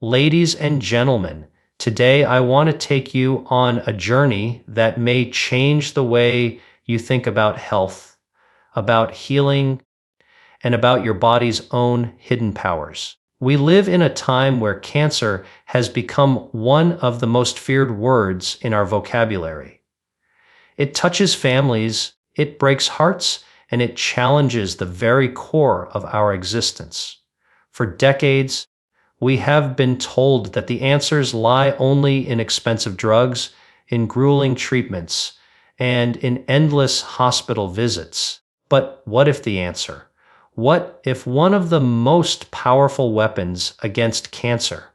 Ladies and gentlemen, today I want to take you on a journey that may change the way you think about health, about healing, and about your body's own hidden powers. We live in a time where cancer has become one of the most feared words in our vocabulary. It touches families, it breaks hearts, and it challenges the very core of our existence. For decades, we have been told that the answers lie only in expensive drugs, in grueling treatments, and in endless hospital visits. But what if the answer? What if one of the most powerful weapons against cancer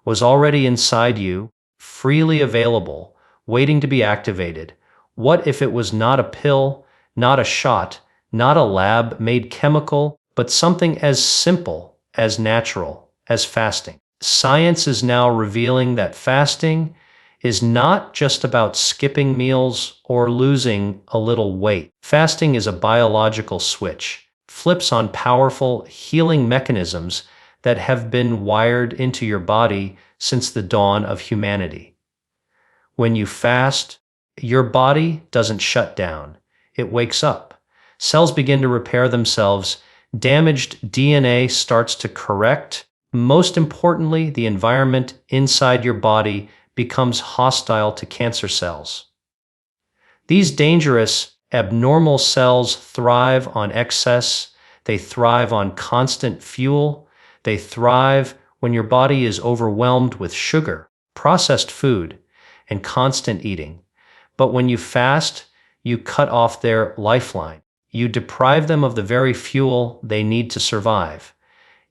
was already inside you, freely available, waiting to be activated? What if it was not a pill, not a shot, not a lab-made chemical, but something as simple, as natural, as fasting? Science is now revealing that fasting is not just about skipping meals or losing a little weight. Fasting is a biological switch, flips on powerful healing mechanisms that have been wired into your body since the dawn of humanity. When you fast, your body doesn't shut down. It wakes up. Cells begin to repair themselves. Damaged DNA starts to correct. Most importantly, the environment inside your body becomes hostile to cancer cells. These dangerous, abnormal cells thrive on excess. They thrive on constant fuel. They thrive when your body is overwhelmed with sugar, processed food, and constant eating. But when you fast, you cut off their lifeline. You deprive them of the very fuel they need to survive.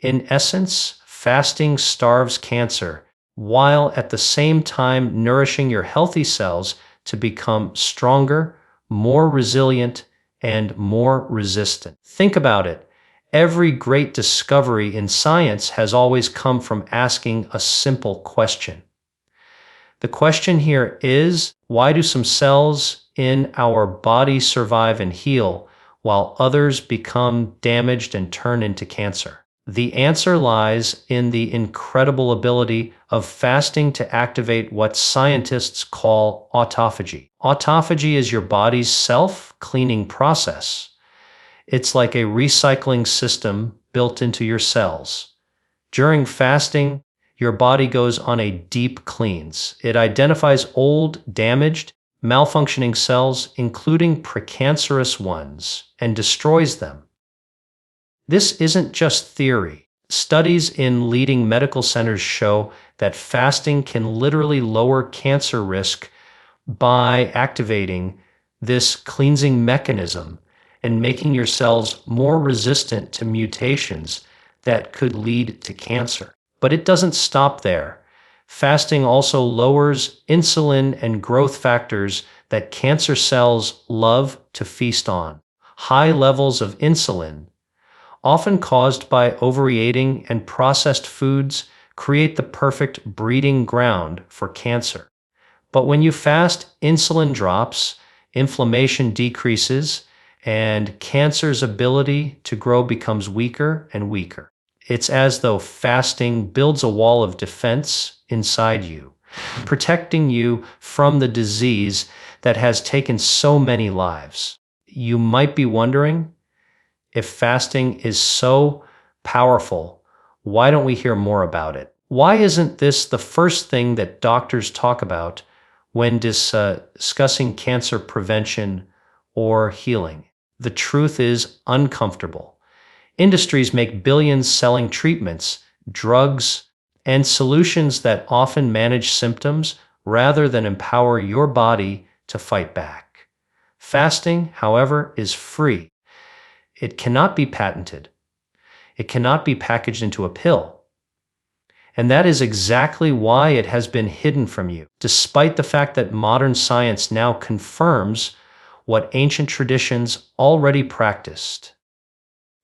In essence, fasting starves cancer, while at the same time nourishing your healthy cells to become stronger, more resilient, and more resistant. Think about it. Every great discovery in science has always come from asking a simple question. The question here is, why do some cells in our body survive and heal, while others become damaged and turn into cancer? The answer lies in the incredible ability of fasting to activate what scientists call autophagy. Autophagy is your body's self-cleaning process. It's like a recycling system built into your cells. During fasting, your body goes on a deep cleanse. It identifies old, damaged, malfunctioning cells, including precancerous ones, and destroys them. This isn't just theory. Studies in leading medical centers show that fasting can literally lower cancer risk by activating this cleansing mechanism and making your cells more resistant to mutations that could lead to cancer. But it doesn't stop there. Fasting also lowers insulin and growth factors that cancer cells love to feast on. High levels of insulin, often caused by overeating and processed foods, create the perfect breeding ground for cancer. But when you fast, insulin drops, inflammation decreases, and cancer's ability to grow becomes weaker and weaker. It's as though fasting builds a wall of defense inside you, protecting you from the disease that has taken so many lives. You might be wondering, if fasting is so powerful, why don't we hear more about it? Why isn't this the first thing that doctors talk about when discussing cancer prevention or healing? The truth is uncomfortable. Industries make billions selling treatments, drugs, and solutions that often manage symptoms rather than empower your body to fight back. Fasting, however, is free. It cannot be patented. It cannot be packaged into a pill. And that is exactly why it has been hidden from you, despite the fact that modern science now confirms what ancient traditions already practiced.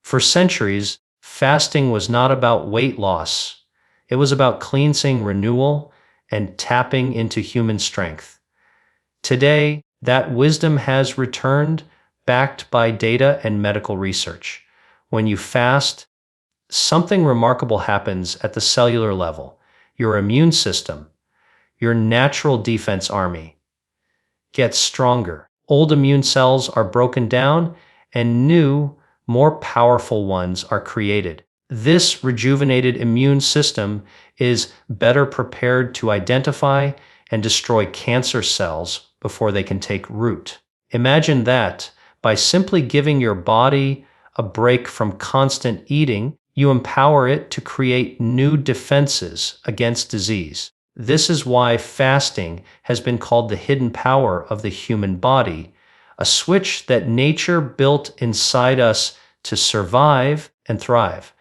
For centuries, fasting was not about weight loss. It was about cleansing, renewal, and tapping into human strength. Today, that wisdom has returned, backed by data and medical research. When you fast, something remarkable happens at the cellular level. your immune system, your natural defense army, gets stronger. Old immune cells are broken down and new, more powerful ones are created. This rejuvenated immune system is better prepared to identify and destroy cancer cells before they can take root. Imagine that by simply giving your body a break from constant eating, you empower it to create new defenses against disease. This is why fasting has been called the hidden power of the human body, a switch that nature built inside us to survive and thrive.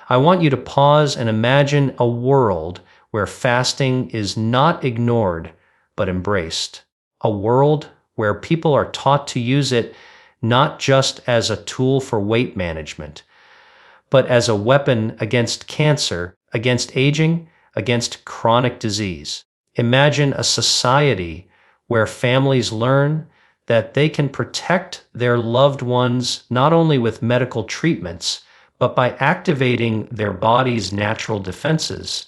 I want you to pause and imagine a world where fasting is not ignored but embraced. A world where people are taught to use it not just as a tool for weight management, but as a weapon against cancer, against aging, against chronic disease. Imagine a society where families learn that they can protect their loved ones not only with medical treatments, but by activating their body's natural defenses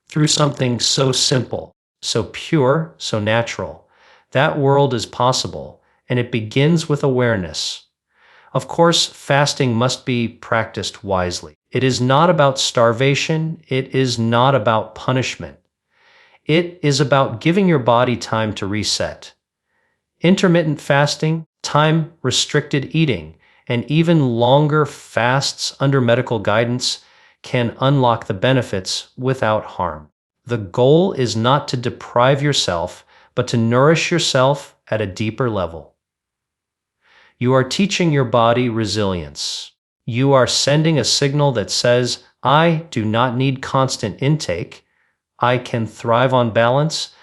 through something so simple, so pure, so natural. That world is possible, and it begins with awareness. Of course, fasting must be practiced wisely. It is not about starvation. It is not about punishment. It is about giving your body time to reset. Intermittent fasting, time-restricted eating, and even longer fasts under medical guidance can unlock the benefits without harm. The goal is not to deprive yourself, but to nourish yourself at a deeper level. You are teaching your body resilience. You are sending a signal that says, I do not need constant intake. I can thrive on balance.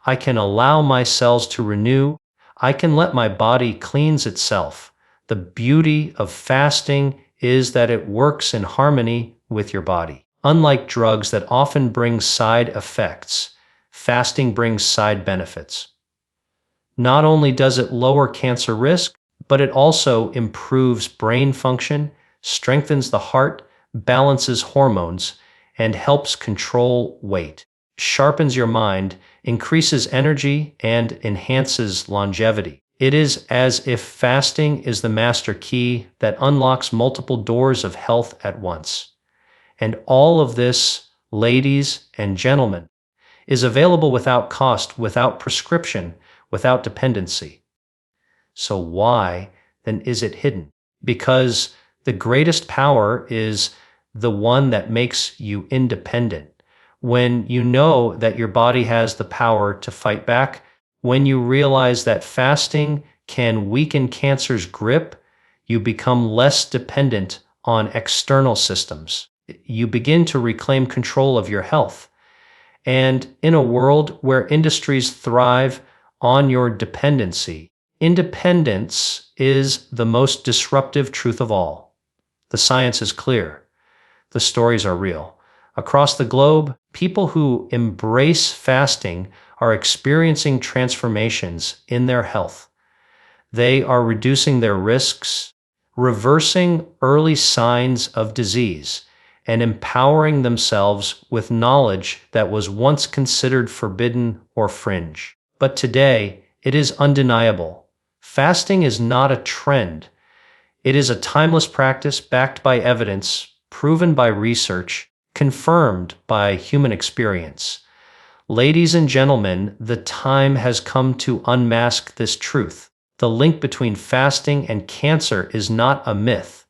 I can allow my cells to renew. I can let my body cleanse itself. The beauty of fasting is that it works in harmony with your body. Unlike drugs that often bring side effects, fasting brings side benefits. Not only does it lower cancer risk, but it also improves brain function, strengthens the heart, balances hormones, and helps control weight, sharpens your mind, increases energy, and enhances longevity. It is as if fasting is the master key that unlocks multiple doors of health at once. And all of this, ladies and gentlemen, is available without cost, without prescription, without dependency. So why, then, is it hidden? Because the greatest power is the one that makes you independent. When you know that your body has the power to fight back, when you realize that fasting can weaken cancer's grip, you become less dependent on external systems. You begin to reclaim control of your health. And in a world where industries thrive on your dependency, independence is the most disruptive truth of all. The science is clear. The stories are real. Across the globe, people who embrace fasting are experiencing transformations in their health. They are reducing their risks, reversing early signs of disease, and empowering themselves with knowledge that was once considered forbidden or fringe. But today, it is undeniable. Fasting is not a trend. It is a timeless practice backed by evidence, proven by research, confirmed by human experience. Ladies and gentlemen, the time has come to unmask this truth. The link between fasting and cancer is not a myth.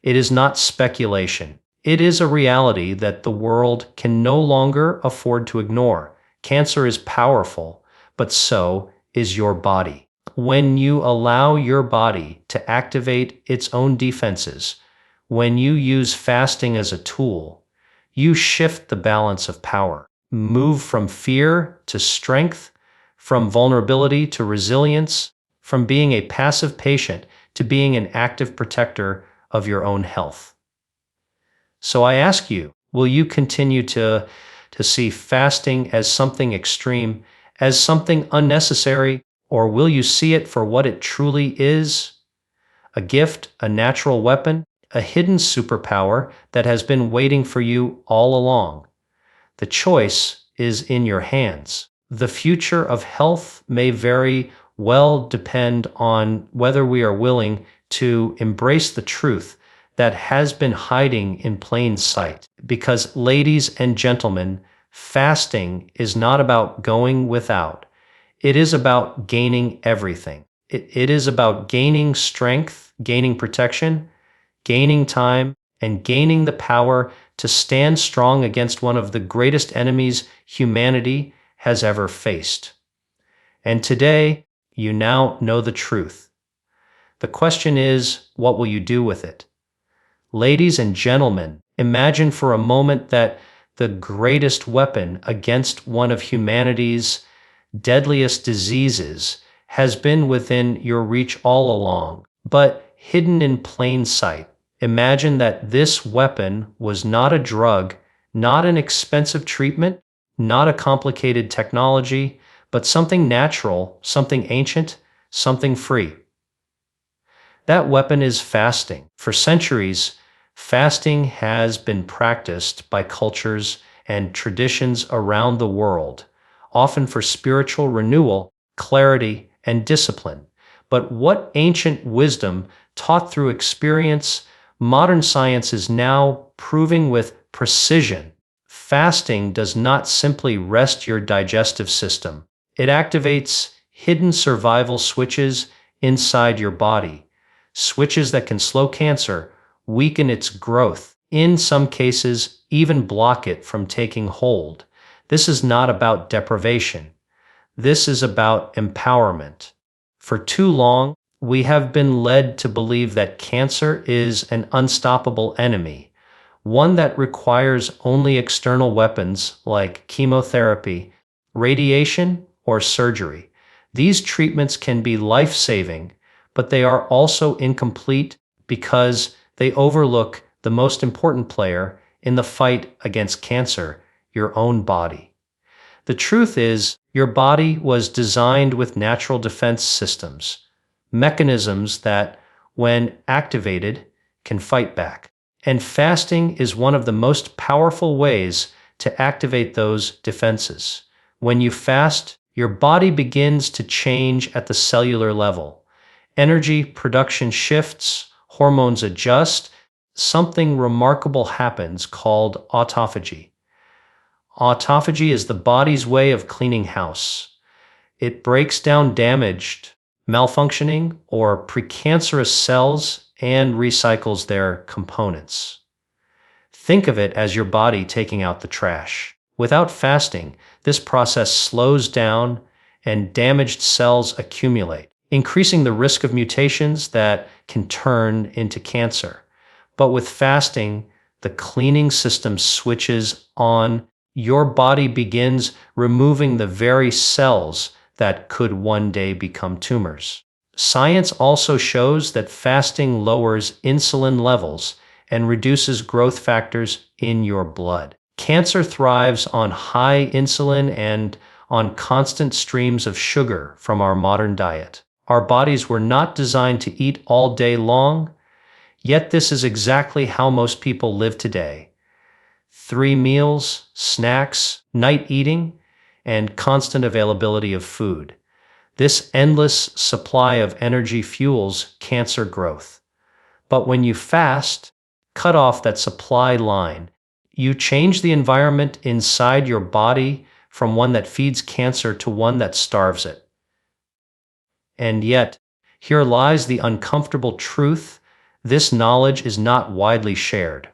It is not speculation. It is a reality that the world can no longer afford to ignore. Cancer is powerful, but so is your body. When you allow your body to activate its own defenses, when you use fasting as a tool, you shift the balance of power. Move from fear to strength, from vulnerability to resilience, from being a passive patient to being an active protector of your own health. So I ask you, will you continue to see fasting as something extreme, as something unnecessary, or will you see it for what it truly is? A gift, a natural weapon, a hidden superpower that has been waiting for you all along. The choice is in your hands. The future of health may very well depend on whether we are willing to embrace the truth that has been hiding in plain sight. Because, ladies and gentlemen, fasting is not about going without. It is about gaining everything. It is about gaining strength, gaining protection, gaining time, and gaining the power to stand strong against one of the greatest enemies humanity has ever faced. And today, you now know the truth. The question is, what will you do with it? Ladies and gentlemen, imagine for a moment that the greatest weapon against one of humanity's deadliest diseases has been within your reach all along, but hidden in plain sight. Imagine that this weapon was not a drug, not an expensive treatment, not a complicated technology, but something natural, something ancient, something free. That weapon is fasting. For centuries, fasting has been practiced by cultures and traditions around the world, often for spiritual renewal, clarity, and discipline. But what ancient wisdom taught through experience, modern science is now proving with precision. Fasting does not simply rest your digestive system. It activates hidden survival switches inside your body, switches that can slow cancer, weaken its growth, in some cases, even block it from taking hold. This is not about deprivation. This is about empowerment. For too long, we have been led to believe that cancer is an unstoppable enemy, one that requires only external weapons like chemotherapy, radiation, or surgery. These treatments can be life-saving, but they are also incomplete because they overlook the most important player in the fight against cancer, your own body. The truth is, your body was designed with natural defense systems, mechanisms that, when activated, can fight back. And fasting is one of the most powerful ways to activate those defenses. When you fast, your body begins to change at the cellular level. Energy production shifts, hormones adjust, something remarkable happens called autophagy. Autophagy is the body's way of cleaning house. It breaks down damaged, malfunctioning, or precancerous cells and recycles their components. Think of it as your body taking out the trash. Without fasting, this process slows down and damaged cells accumulate, increasing the risk of mutations that can turn into cancer. But with fasting, the cleaning system switches on. Your body begins removing the very cells that could one day become tumors. Science also shows that fasting lowers insulin levels and reduces growth factors in your blood. Cancer thrives on high insulin and on constant streams of sugar from our modern diet. Our bodies were not designed to eat all day long, yet this is exactly how most people live today. 3 meals, snacks, night eating, and constant availability of food. This endless supply of energy fuels cancer growth. But when you fast, cut off that supply line, you change the environment inside your body from one that feeds cancer to one that starves it. And yet, here lies the uncomfortable truth: this knowledge is not widely shared.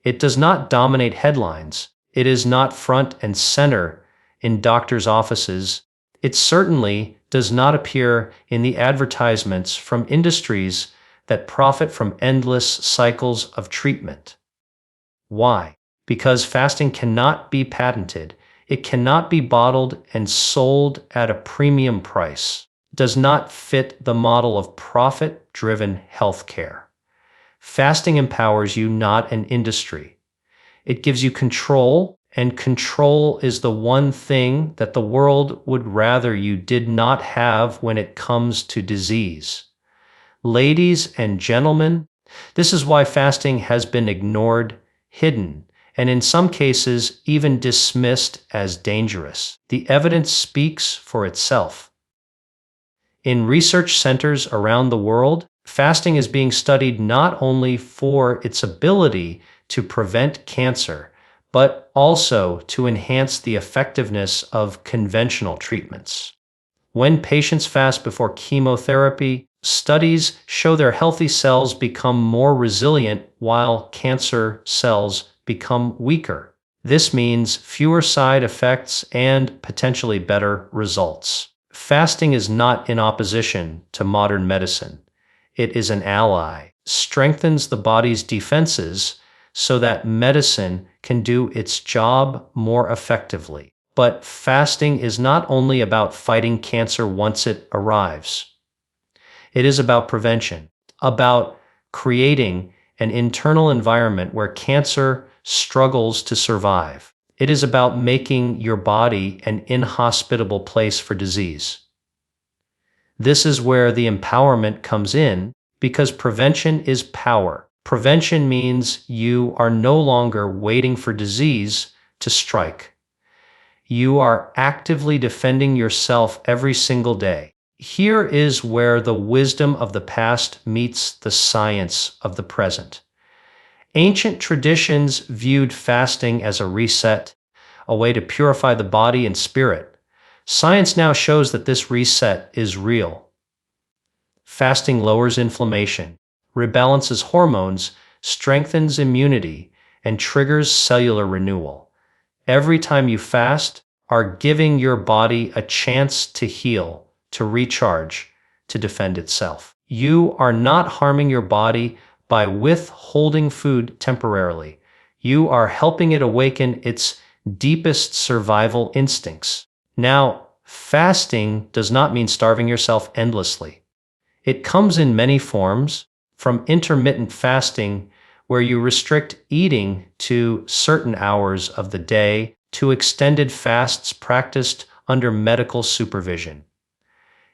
It does not dominate headlines. It is not front and center in doctors' offices. It certainly does not appear in the advertisements from industries that profit from endless cycles of treatment. Why? Because fasting cannot be patented. It cannot be bottled and sold at a premium price. It does not fit the model of profit-driven healthcare. Fasting empowers you, not an industry. It gives you control, and control is the one thing that the world would rather you did not have when it comes to disease. Ladies and gentlemen, this is why fasting has been ignored, hidden, and in some cases even dismissed as dangerous. The evidence speaks for itself. In research centers around the world, fasting is being studied not only for its ability to prevent cancer, but also to enhance the effectiveness of conventional treatments. When patients fast before chemotherapy, studies show their healthy cells become more resilient while cancer cells become weaker. This means fewer side effects and potentially better results. Fasting is not in opposition to modern medicine. It is an ally, strengthens the body's defenses so that medicine can do its job more effectively. But fasting is not only about fighting cancer once it arrives. It is about prevention, about creating an internal environment where cancer struggles to survive. It is about making your body an inhospitable place for disease. This is where the empowerment comes in, because prevention is power. Prevention means you are no longer waiting for disease to strike. You are actively defending yourself every single day. Here is where the wisdom of the past meets the science of the present. Ancient traditions viewed fasting as a reset, a way to purify the body and spirit. Science now shows that this reset is real. Fasting lowers inflammation, rebalances hormones, strengthens immunity, and triggers cellular renewal. Every time you fast, are giving your body a chance to heal, to recharge, to defend itself. You are not harming your body by withholding food temporarily. You are helping it awaken its deepest survival instincts. Now, fasting does not mean starving yourself endlessly. It comes in many forms, from intermittent fasting, where you restrict eating to certain hours of the day, to extended fasts practiced under medical supervision.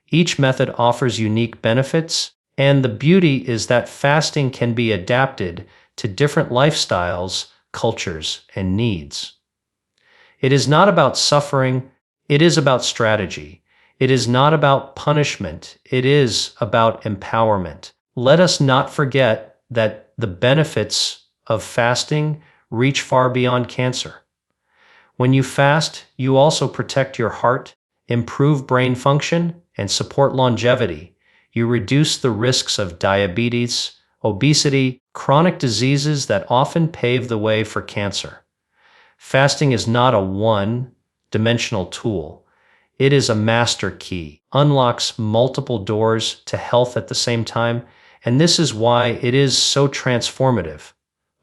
Each method offers unique benefits, and the beauty is that fasting can be adapted to different lifestyles, cultures, and needs. It is not about suffering, it is about strategy. It is not about punishment, it is about empowerment. Let us not forget that the benefits of fasting reach far beyond cancer. When you fast, you also protect your heart, improve brain function, and support longevity. You reduce the risks of diabetes, obesity, chronic diseases that often pave the way for cancer. Fasting is not a one-dimensional tool. It is a master key, unlocks multiple doors to health at the same time, and this is why it is so transformative.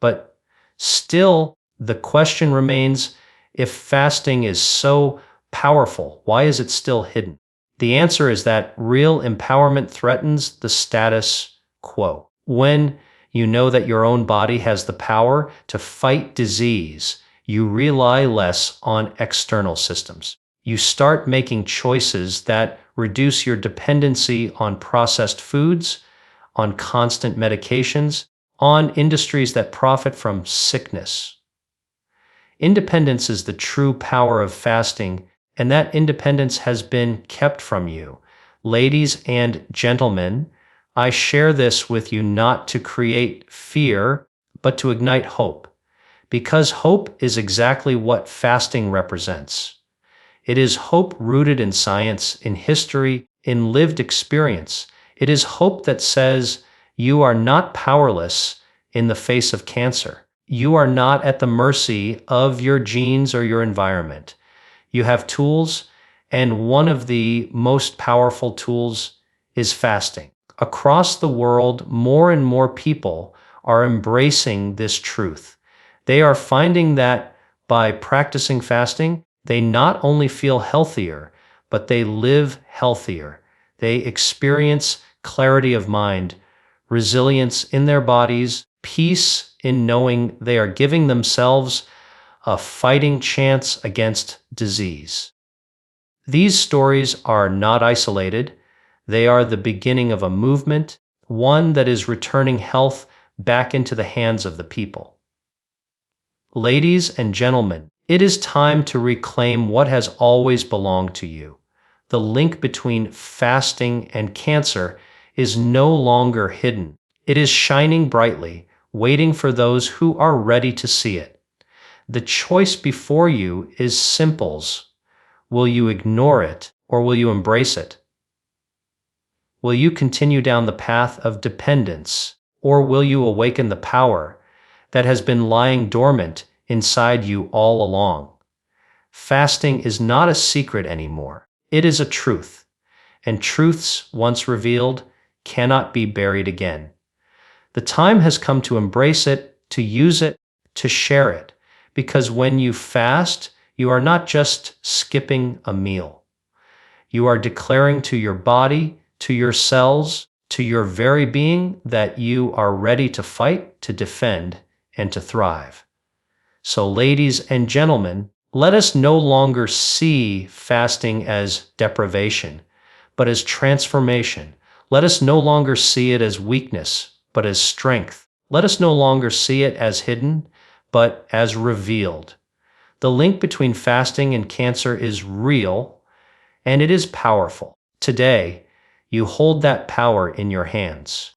But still, the question remains, if fasting is so powerful, why is it still hidden? The answer is that real empowerment threatens the status quo. When you know that your own body has the power to fight disease, you rely less on external systems. You start making choices that reduce your dependency on processed foods, on constant medications, on industries that profit from sickness. Independence is the true power of fasting, and that independence has been kept from you. Ladies and gentlemen, I share this with you not to create fear, but to ignite hope, because hope is exactly what fasting represents. It is hope rooted in science, in history, in lived experience. It is hope that says you are not powerless in the face of cancer. You are not at the mercy of your genes or your environment. You have tools, and one of the most powerful tools is fasting. Across the world, more and more people are embracing this truth. They are finding that by practicing fasting, they not only feel healthier, but they live healthier. They experience clarity of mind, resilience in their bodies, peace in knowing they are giving themselves a fighting chance against disease. These stories are not isolated. They are the beginning of a movement, one that is returning health back into the hands of the people. Ladies and gentlemen, it is time to reclaim what has always belonged to you. The link between fasting and cancer is no longer hidden. It is shining brightly, waiting for those who are ready to see it. The choice before you is simple. Will you ignore it or will you embrace it? Will you continue down the path of dependence or will you awaken the power that has been lying dormant inside you all along? Fasting is not a secret anymore. It is a truth, and truths once revealed cannot be buried again. The time has come to embrace it, to use it, to share it, because when you fast, you are not just skipping a meal. You are declaring to your body, to your cells, to your very being that you are ready to fight, to defend, and to thrive. So, ladies and gentlemen, let us no longer see fasting as deprivation, but as transformation. Let us no longer see it as weakness, but as strength. Let us no longer see it as hidden, but as revealed. The link between fasting and cancer is real, and it is powerful. Today, you hold that power in your hands.